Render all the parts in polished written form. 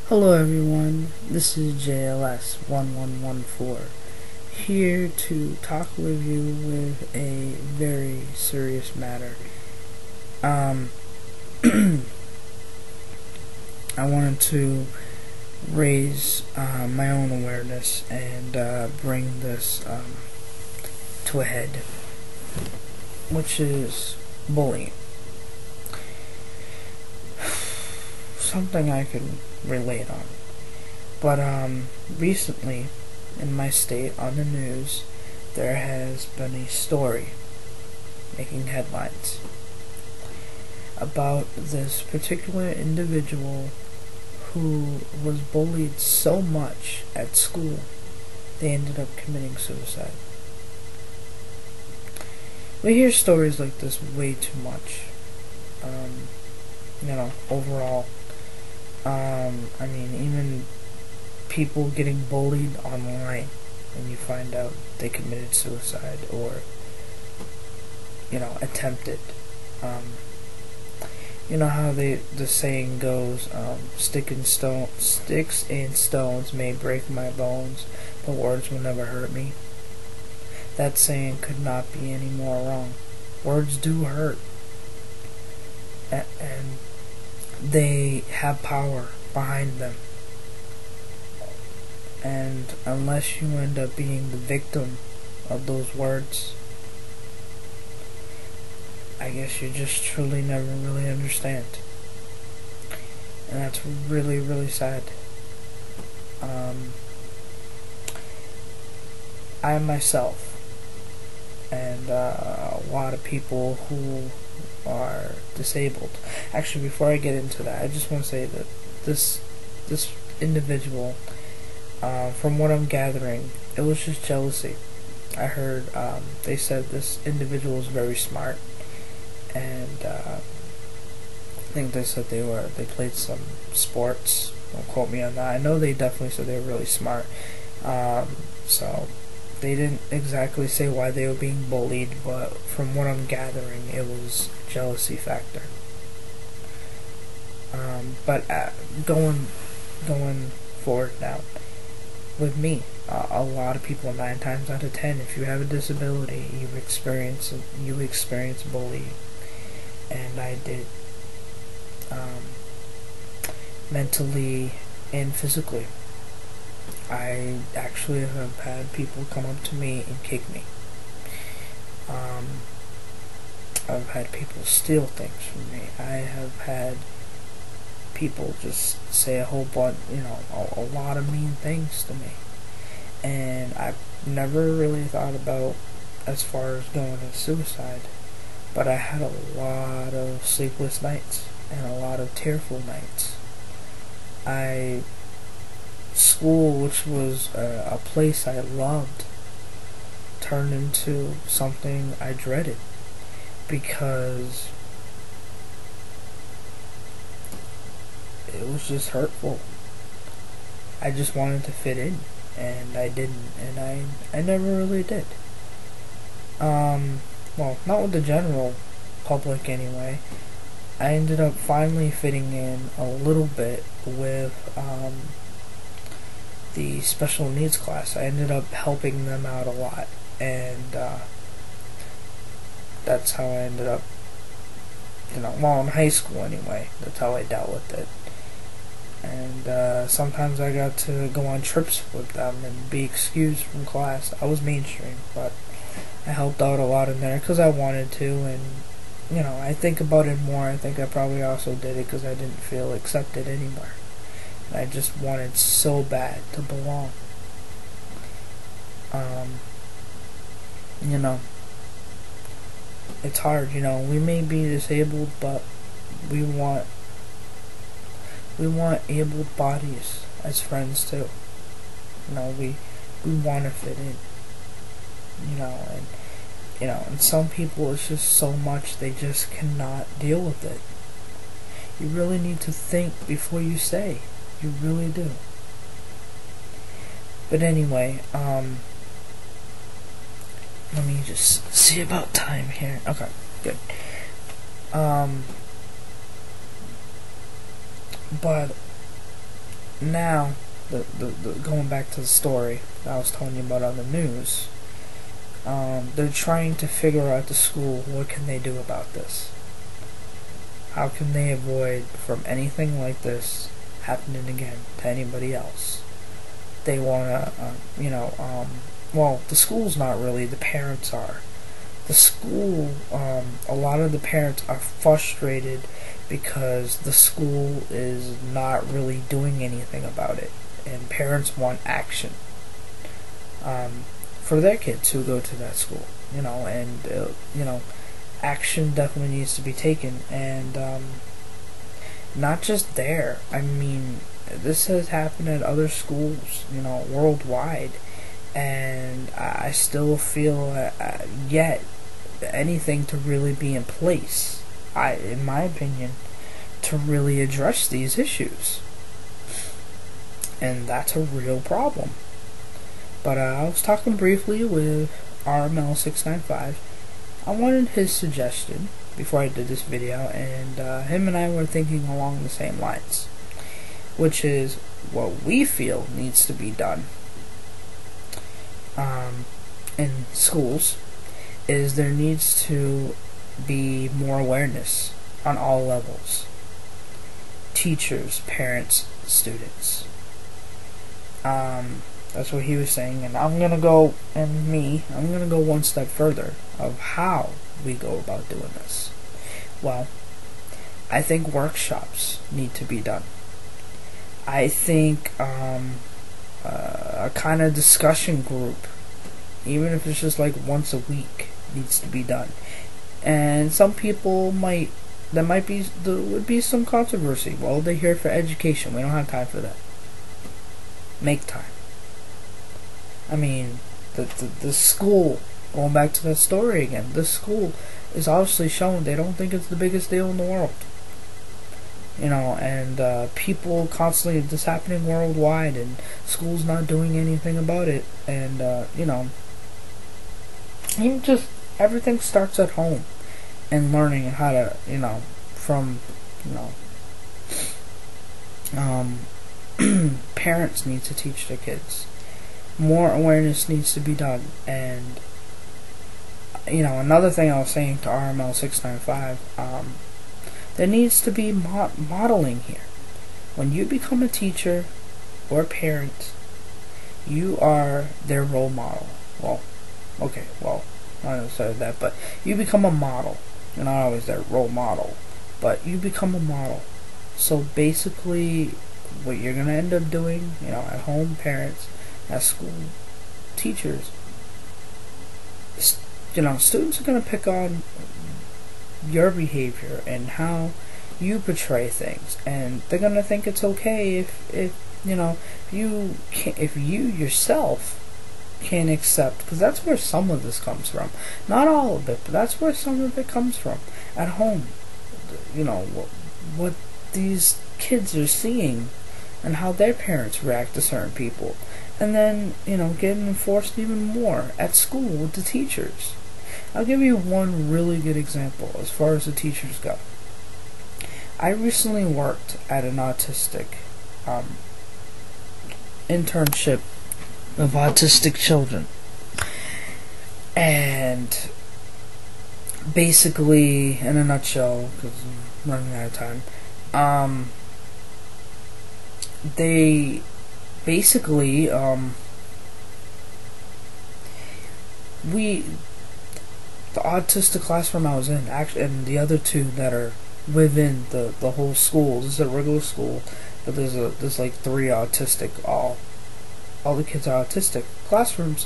Hello everyone, this is JLS1114 here to talk with you with a very serious matter. I wanted to raise my own awareness and bring this to a head, which is bullying. Something I can relate on. But recently in my state on the news there has been a story making headlines about this particular individual who was bullied so much at school they ended up committing suicide. We hear stories like this way too much. Overall. I mean, even people getting bullied online when you find out they committed suicide or, attempted. You know how the saying goes, sticks and stones may break my bones, but words will never hurt me. That saying could not be any more wrong. Words do hurt. And they have power behind them. And unless you end up being the victim of those words, I guess you just truly never really understand. And that's really, really sad. I myself and a lot of people who are disabled. Actually, before I get into that, I just want to say that this individual, from what I'm gathering, it was just jealousy. I heard they said this individual was very smart, and I think they said they played some sports. Don't quote me on that. I know they definitely said they were really smart. So they didn't exactly say why they were being bullied, but from what I'm gathering, it was jealousy factor. But going forward now, with me, a lot of people, 9 times out of 10, if you have a disability, you experience bullying, and I did, mentally and physically. I actually have had people come up to me and kick me. I've had people steal things from me. I have had people just say a whole bunch, a lot of mean things to me. And I've never really thought about as far as going to suicide, but I had a lot of sleepless nights and a lot of tearful nights. School, which was a place I loved, turned into something I dreaded because it was just hurtful. I just wanted to fit in, and I didn't, and I never really did. Well, not with the general public anyway. I ended up finally fitting in a little bit with the special needs class. I ended up helping them out a lot, and that's how I ended up, well, in high school anyway, that's how I dealt with it. And sometimes I got to go on trips with them and be excused from class. I was mainstream, but I helped out a lot in there because I wanted to, and I think about it more. I think I probably also did it because I didn't feel accepted anymore. I just wanted so bad to belong. It's hard, we may be disabled, but we want able bodies as friends too. We want to fit in. And some people, it's just so much they just cannot deal with it. You really need to think before you say. You really do. But anyway, let me just see about time here. Okay, good. But now, the going back to the story that I was telling you about on the news, they're trying to figure out the school, what can they do about this? How can they avoid from anything like this happening again to anybody else? They want to, well, the school's not really, the parents are. The school, a lot of the parents are frustrated because the school is not really doing anything about it, and parents want action for their kids who go to that school, and action definitely needs to be taken, and not just there. I mean, this has happened at other schools, worldwide, and I still feel yet anything to really be in place, in my opinion, to really address these issues, and that's a real problem. But I was talking briefly with RML695. I wanted his suggestion before I did this video, and him and I were thinking along the same lines, which is what we feel needs to be done in schools is there needs to be more awareness on all levels. Teachers, parents, students. That's what he was saying, and I'm gonna go one step further of how we go about doing this. Well, I think workshops need to be done. I think a kind of discussion group, even if it's just like once a week, needs to be done. And some people there would be some controversy. Well, they're here for education. We don't have time for that. Make time. I mean, the school, going back to that story again, the school is obviously showing they don't think it's the biggest deal in the world. And people constantly, this happening worldwide, and schools not doing anything about it, and, even just, everything starts at home, and learning how to, parents need to teach their kids. More awareness needs to be done, and, another thing I was saying to RML695, there needs to be modeling here. When you become a teacher or parent, you are their role model. Well, okay, I don't say that, but you become a model. You're not always their role model, but you become a model. So basically, what you're going to end up doing, at home, parents, at school, teachers, students are going to pick on your behavior and how you portray things, and they're gonna think it's okay if you yourself can't accept, because that's where some of this comes from. Not all of it, but that's where some of it comes from. At home, what these kids are seeing and how their parents react to certain people, and then getting enforced even more at school with the teachers. I'll give you one really good example as far as the teachers go. I recently worked at an autistic internship of autistic children, and basically, in a nutshell, because I'm running out of time, they basically the autistic classroom I was in, actually, and the other two that are within the whole school. This is a regular school, but there's like 3 autistic, all the kids are autistic classrooms,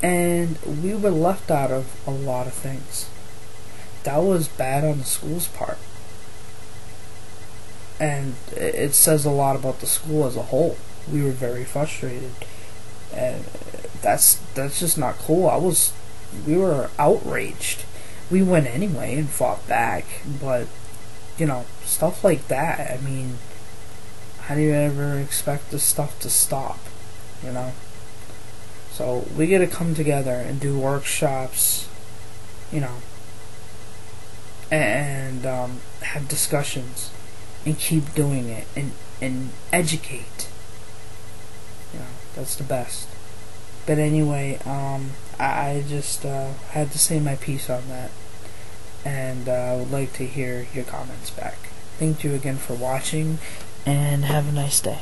and we were left out of a lot of things. That was bad on the school's part, and it says a lot about the school as a whole. We were very frustrated, and that's just not cool. We were outraged. We went anyway and fought back, but stuff like that, I mean, how do you ever expect this stuff to stop? So we gotta come together and do workshops, and have discussions, and keep doing it, and educate that's the best. But anyway, I just had to say my piece on that, and I would like to hear your comments back. Thank you again for watching, and have a nice day.